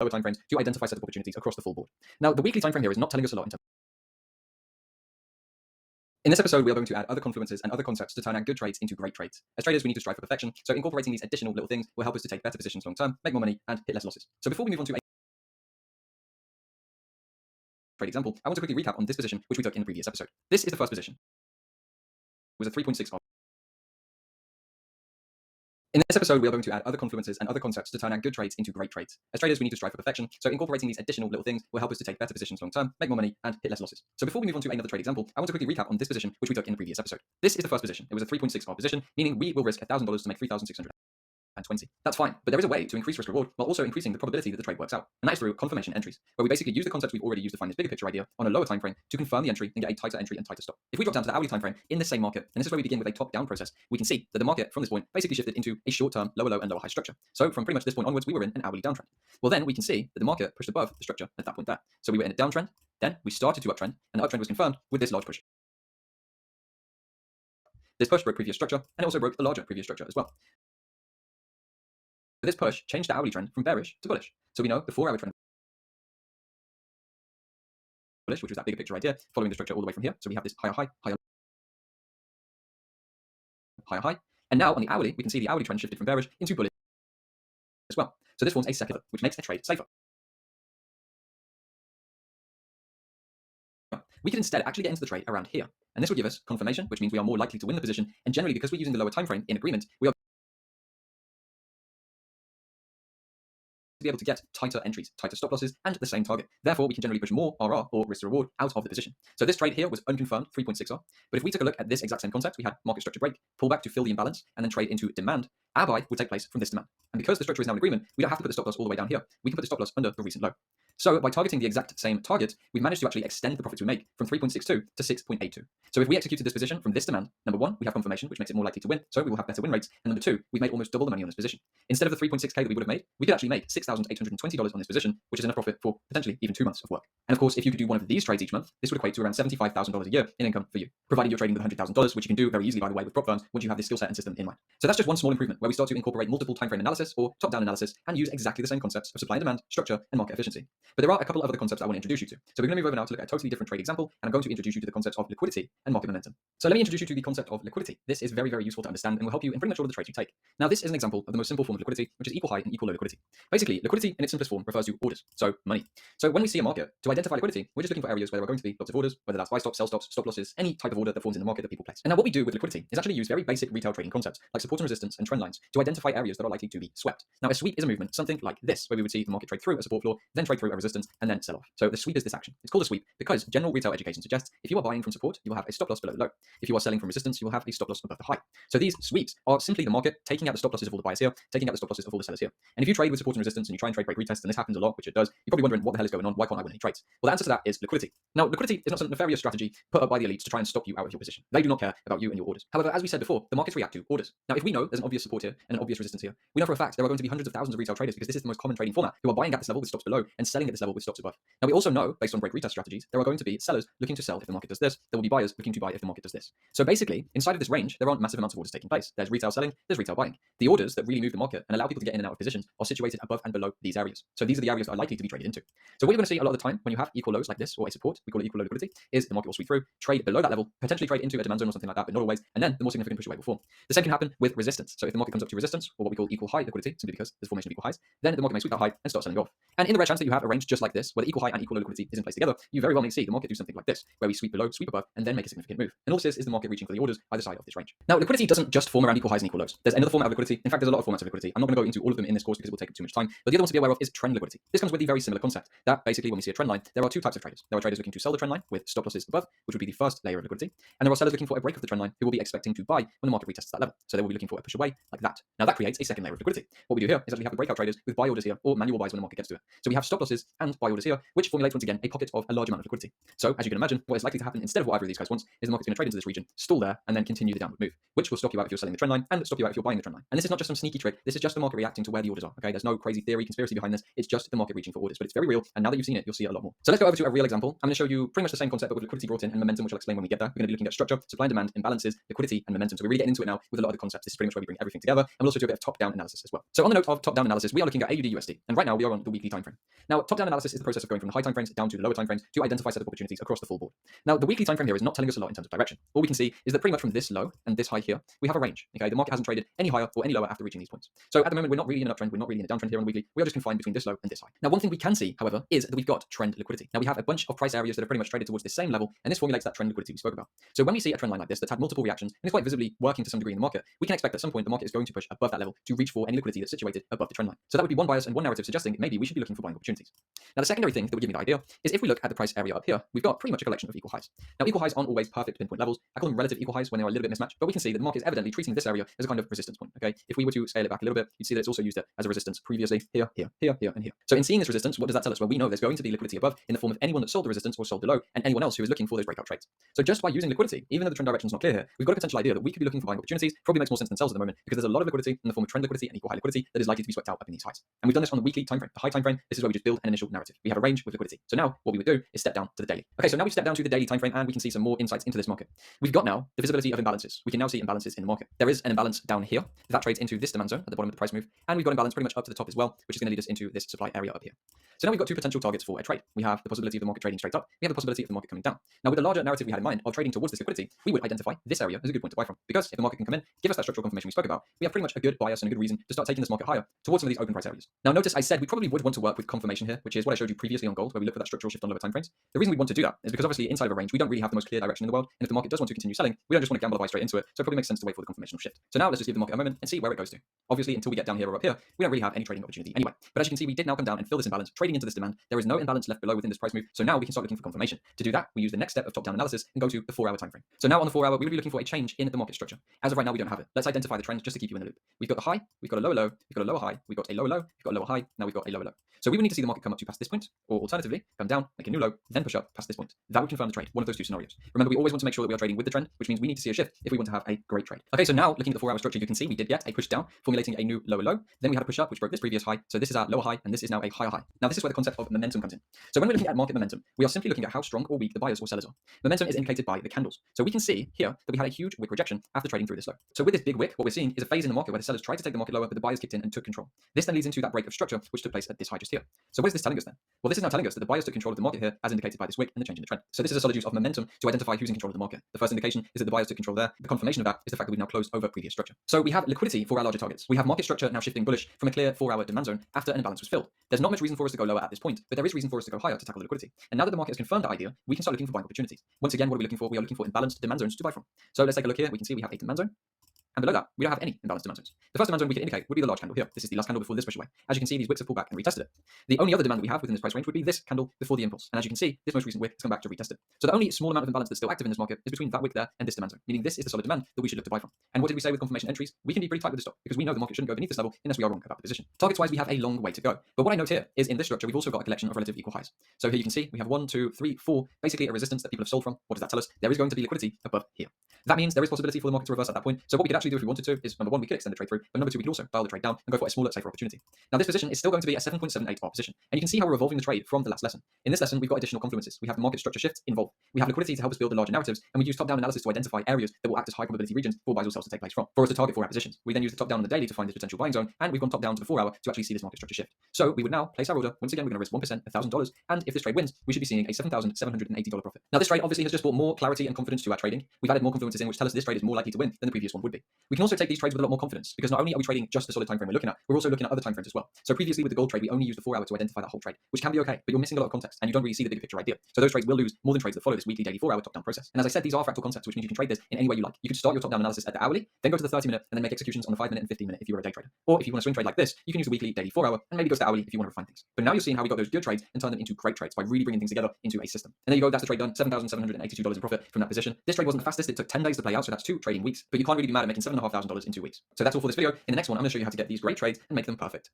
lower timeframes to identify setup opportunities across the full board. Now, the weekly timeframe here is not telling us a lot in terms. In this episode, we are going to add other confluences and other concepts to turn our good trades into great trades. As traders, we need to strive for perfection, so incorporating these additional little things will help us to take better positions long term, make more money, and hit less losses. So before we move on to a trade example, I want to quickly recap on this position which we took in the previous episode. This is the first position. It was a 3.6 In this episode, we are going to add other confluences and other concepts to turn our good trades into great trades. As traders, we need to strive for perfection, so incorporating these additional little things will help us to take better positions long term, make more money, and hit less losses. So before we move on to another trade example, I want to quickly recap on this position which we took in the previous episode. This is the first position. It was a 3.6 position, meaning we will risk $1,000 to make $3,620. That's fine, but there is a way to increase risk reward while also increasing the probability that the trade works out, and that is through confirmation entries, where we basically use the concepts we've already used to find this bigger picture idea on a lower time frame to confirm the entry and get a tighter entry and tighter stop. If we drop down to the hourly time frame in the same market, and this is where we begin with a top-down process, we can see that the market from this point basically shifted into a short-term lower low and lower high structure. So from pretty much this point onwards, we were in an hourly downtrend. Well, then we can see that the market pushed above the structure at that point there. So we were in a downtrend, then we started to uptrend, and the uptrend was confirmed with this large push. This push broke previous structure, and it also broke the larger previous structure as well. This push changed the hourly trend from bearish to bullish. So we know the 4-hour trend bullish, which was that bigger picture idea, following the structure all the way from here. So we have this higher high, higher higher high. And now on the hourly, we can see the hourly trend shifted from bearish into bullish as well. So this forms a second, which makes a trade safer. We could instead actually get into the trade around here. And this will give us confirmation, which means we are more likely to win the position. And generally, because we're using the lower time frame in agreement, we are to be able to get tighter entries, tighter stop losses, and the same target. Therefore, we can generally push more RR, or risk to reward, out of the position. So this trade here was unconfirmed 3.6R. But if we took a look at this exact same concept, we had market structure break, pull back to fill the imbalance, and then trade into demand. Our buy would take place from this demand. And because the structure is now in agreement, we don't have to put the stop loss all the way down here. We can put the stop loss under the recent low. So by targeting the exact same target, we've managed to actually extend the profits we make from 3.62 to 6.82. So if we executed this position from this demand, number one, we have confirmation, which makes it more likely to win, so we will have better win rates. And number two, we've made almost double the money on this position. Instead of the 3.6K that we would have made, we could actually make $6,820 on this position, which is enough profit for potentially even 2 months of work. And of course, if you could do one of these trades each month, this would equate to around $75,000 a year in income for you, provided you're trading with $100,000, which you can do very easily, by the way, with prop firms once you have this skill set and system in mind. So that's just one small improvement where we start to incorporate multiple time frame analysis or top-down analysis and use exactly the same concepts of supply and demand, structure, and market efficiency. But there are a couple of other concepts I want to introduce you to. So we're going to move over now to look at a totally different trade example, and I'm going to introduce you to the concepts of liquidity and market momentum. So let me introduce you to the concept of liquidity. This is very, very useful to understand and will help you in pretty much all of the trades you take. Now, this is an example of the most simple form of liquidity, which is equal high and equal low liquidity. Basically, liquidity in its simplest form refers to orders, so money. So when we see a market, to identify liquidity, we're just looking for areas where there are going to be lots of orders, whether that's buy stops, sell stops, stop losses, any type of order that forms in the market that people place. And now what we do with liquidity is actually use very basic retail trading concepts like support and resistance and trend lines to identify areas that are likely to be swept. Now, a sweep is a movement, something like this, where we would see the market trade through a support floor, then trade through a resistance, and then sell off. So the sweep is this action. It's called a sweep because general retail education suggests if you are buying from support, you will have a stop loss below the low. If you are selling from resistance, you will have a stop loss above the high. So these sweeps are simply the market taking out the stop losses of all the buyers here, taking out the stop losses of all the sellers here. And if you trade with support and resistance and you try and trade break retest, and this happens a lot, which it does, you're probably wondering what the hell is going on, why can't I win any trades? Well, the answer to that is liquidity. Now, liquidity is not some nefarious strategy put up by the elites to try and stop you out of your position. They do not care about you and your orders. However, as we said before, the markets react to orders. Now, if we know there's an obvious support here and an obvious resistance here, we know for a fact there are going to be hundreds of thousands of retail traders because this is the most common trading format who are buying at this level with stops below and selling at this level with stops above. Now, we also know, based on break retest strategies, there are going to be sellers looking to sell if the market does this. There will be buyers looking to buy if the market does this. So basically, inside of this range, there aren't massive amounts of orders taking place. There's retail selling, there's retail buying. The orders that really move the market and allow people to get in and out of positions are situated above and below these areas. So these are the areas that are likely to be traded into. So what you're going to see a lot of the time when you have equal lows like this or a support, we call it equal low liquidity, is the market will sweep through, trade below that level, potentially trade into a demand zone or something like that, but not always, and then the more significant push away will form. The same can happen with resistance. So if the market comes up to resistance, or what we call equal high liquidity, simply because there's formation of equal highs, then the market may sweep that high and start selling off. And in the rare chance that you have a range just like this, where the equal high and equal low liquidity is in place together, you very well may see the market do something like this, where we sweep below, sweep above, and then make a significant move. And all this is the market reaching for the orders either side of this range. Now, liquidity doesn't just form around equal highs and equal lows. There's another format of liquidity. In fact, there's a lot of formats of liquidity. I'm not going to go into all of them in this course because it will take up too much time. But the other one to be aware of is trend liquidity. This comes with the very similar concept that basically when we see a trend line, there are two types of traders. There are traders looking to sell the trend line with stop losses above, which would be the first layer of liquidity. And there are sellers looking for a break of the trend line who will be expecting to buy when the market retests that level. So they will be looking for a push away like that. Now that creates a second layer of liquidity. What we do here is that we have the breakout traders with buy orders here or manual buys when the market gets to it. So we have stop losses orders and buy orders here, which formulates once again a pocket of a large amount of liquidity. So as you can imagine, what is likely to happen instead of what either of these guys wants is the market's going to trade into this region, stall there, and then continue the downward move, which will stop you out if you're selling the trend line and stop you out if you're buying the trend line. And this is not just some sneaky trick. This is just the market reacting to where the orders are. Okay, there's no crazy theory, conspiracy behind this. It's just the market reaching for orders, but it's very real. And now that you've seen it, you'll see it a lot more. So let's go over to a real example. I'm going to show you pretty much the same concept, but with liquidity brought in and momentum, which I'll explain when we get there. We're going to be looking at structure, supply and demand, imbalances, liquidity, and momentum. So we're really getting into it now with a lot of the concepts. This is pretty much where we bring everything together, and we'll also do a bit of top-down analysis as well. So on the note of top-down analysis, we are looking at AUD USD, and right now we are on the weekly time frame. Now, top-down analysis is the process of going from the high time frames down to the lower time frames to identify set of opportunities across the full board. Now, the weekly time frame here is not telling us a lot in terms of direction. All we can see is that pretty much from this low and this high here, we have a range. Okay, the market hasn't traded any higher or any lower after reaching these points. So at the moment, we're not really in an uptrend, we're not really in a downtrend here on the weekly. We are just confined between this low and this high. Now, one thing we can see, however, is that we've got trend liquidity. Now, we have a bunch of price areas that are pretty much traded towards the same level, and this formulates that trend liquidity we spoke about. So when we see a trend line like this that's had multiple reactions and is quite visibly working to some degree in the market, we can expect at some point the market is going to push above that level to reach for any liquidity that's situated above the trend line. So that would be one bias and one narrative suggesting maybe we should be looking for buying opportunities. Now, the secondary thing that would give me the idea is if we look at the price area up here, we've got pretty much a collection of equal highs. Now, equal highs aren't always perfect pinpoint levels. I call them relative equal highs when they are a little bit mismatched, but we can see that the market is evidently treating this area as a kind of resistance point. Okay, if we were to scale it back a little bit, you'd see that it's also used it as a resistance previously here, here, here, here, and here. So in seeing this resistance, what does that tell us? Well, we know there's going to be liquidity above in the form of anyone that sold the resistance or sold the low, and anyone else who is looking for those breakout trades. So just by using liquidity, even though the trend direction is not clear here, we've got a potential idea that we could be looking for buying opportunities. Probably makes more sense than sells at the moment because there's a lot of liquidity in the form of trend liquidity and equal high liquidity that is likely to be swept out up in these highs. And we've done this on the weekly time frame. The high time frame, this is where we just build an initial narrative. We have a range with liquidity. So now what we would do is step down to the daily. Okay, so now we've stepped down to the daily time frame and we can see some more insights into this market. We've got now the visibility of imbalances. We can now see imbalances in the market. There is an imbalance down here that trades into this demand zone at the bottom of the price move, and we've got imbalance pretty much up to the top as well, which is going to lead us into this supply area up here. So now we've got two potential targets for a trade. We have the possibility of the market trading straight up. We have the possibility of the market coming down. Now, with the larger narrative we had in mind of trading towards this liquidity, we would identify this area as a good point to buy from. Because if the market can come in, give us that structural confirmation we spoke about, we have pretty much a good bias and a good reason to start taking this market higher towards some of these open price areas. Now, notice I said we probably would want to work with confirmation here, which is what I showed you previously on gold, where we look for that structural shift on lower time frames. The reason we want to do that is because obviously inside of a range, we don't really have the most clear direction in the world, and if the market does want to continue selling, we don't just want to gamble our way straight into it, so it probably makes sense to wait for the confirmational shift. So now let's just give the market a moment and see where it goes to. Obviously, until we get down here or up here, we don't really have any trading opportunity anyway. But as you can see, we did now come down and fill this imbalance, trading into this demand. There is no imbalance left below within this price move, so now we can start looking for confirmation. To do that, we use the next step of top-down analysis and go to the 4-hour time frame. So now on the 4-hour, we would be looking for a change in the market structure. As of right now, we don't have it. Let's identify the trend just to keep you in the loop. We've got the high, we've got a lower low, we've got a lower high, we've got a lower low, we've got a lower high, now we've got a lower low. So we would need to see the market come up to past this point, or alternatively, come down, make a new low, then push up past this point. That would confirm the trade, one of those two scenarios. Remember, we always want to make sure that we are trading with the trend, which means we need to see a shift if we want to have a great trade. Okay, so now looking at the 4-hour structure, you can see we did get a push down, formulating a new lower low. Then we had a push up, which broke this previous high. So this is our lower high, and this is now a higher high. Now this is where the concept of momentum comes in. So when we're looking at market momentum, we are simply looking at how strong or weak the buyers or sellers are. Momentum is indicated by the candles. So we can see here that we had a huge wick rejection after trading through this low. So with this big wick, what we're seeing is a phase in the market where the sellers tried to take the market lower, but the buyers kicked in and took control. This then leads into that break of structure, which took place at this high just here. So what is this telling us then? Well, this is now telling us that the buyers took control of the market here, as indicated by this wick and the change in the trend. So this is a solid use of momentum to identify who's in control of the market. The first indication is that the buyers took control there. The confirmation of that is the fact that we've now closed over previous structure. So we have liquidity for our larger targets. We have market structure now shifting bullish from a clear 4-hour demand zone after an imbalance was filled. There's not much reason for us to go lower at this point, but there is reason for us to go higher to tackle the liquidity. And now that the market has confirmed that idea, we can start looking for buying opportunities. Once again, what are we looking for? We are looking for imbalanced demand zones to buy from. So let's take a look here. We can see we have a demand zone. And below that, we don't have any imbalanced demand zones. The first demand zone we can indicate would be the large candle here. This is the last candle before this push away. As you can see, these wicks have pulled back and retested it. The only other demand that we have within this price range would be this candle before the impulse. And as you can see, this most recent wick has come back to retest it. So the only small amount of imbalance that's still active in this market is between that wick there and this demand zone, meaning this is the solid demand that we should look to buy from. And what did we say with confirmation entries? We can be pretty tight with the stop because we know the market shouldn't go beneath this level unless we are wrong about the position. Targets wise, we have a long way to go. But what I note here is in this structure, we've also got a collection of relative equal highs. So here you can see we have 1, 2, 3, 4, basically a resistance that people have sold from. What does that tell us? There is going to be liquidity above here. That means there is possibility for the market to reverse at that point. So what we could actually do if we wanted to is, number one, we could extend the trade through, but number two, we could also dial the trade down and go for a smaller, safer opportunity. Now this position is still going to be a 7.78R position, and you can see how we're evolving the trade from the last lesson. In this lesson, we've got additional confluences. We have the market structure shifts involved. We have liquidity to help us build the larger narratives, and we use top-down analysis to identify areas that will act as high probability regions for buys or sells to take place from, for us to target for our positions. We then use the top-down on the daily to find this potential buying zone, and we've gone top-down to the 4-hour to actually see this market structure shift. So we would now place our order. Once again, we're going to risk 1%, $1,000, and if this trade wins, we should be seeing a $7,780 profit. Now this trade obviously has just brought more clarity and confidence to our trading. We've added more confluences in which tell us this trade is more likely to win than the previous one would be. We can also take these trades with a lot more confidence because not only are we trading just the solid time frame we're looking at, we're also looking at other time frames as well. So previously with the gold trade, we only used the 4-hour to identify that whole trade, which can be okay, but you're missing a lot of context and you don't really see the bigger picture idea. So those trades will lose more than trades that follow this weekly, daily 4-hour top-down process. And as I said, these are fractal concepts, which means you can trade this in any way you like. You could start your top-down analysis at the hourly, then go to the 30-minute, and then make executions on the 5-minute and 15-minute if you were a day trader. Or if you want to swing trade like this, you can use the weekly, daily 4-hour, and maybe go to the hourly if you want to refine things. But now you're seeing how we got those good trades and turn them into great trades by really bringing things together into a system. And there you go, that's the trade done, $7,782 in profit from that position. This trade wasn't the fastest, it took 10 days to play out, so that's 2 trading weeks, but you can't really be mad at making $7,500 in 2 weeks. So that's all for this video. In the next one, I'm going to show you how to get these great trades and make them perfect.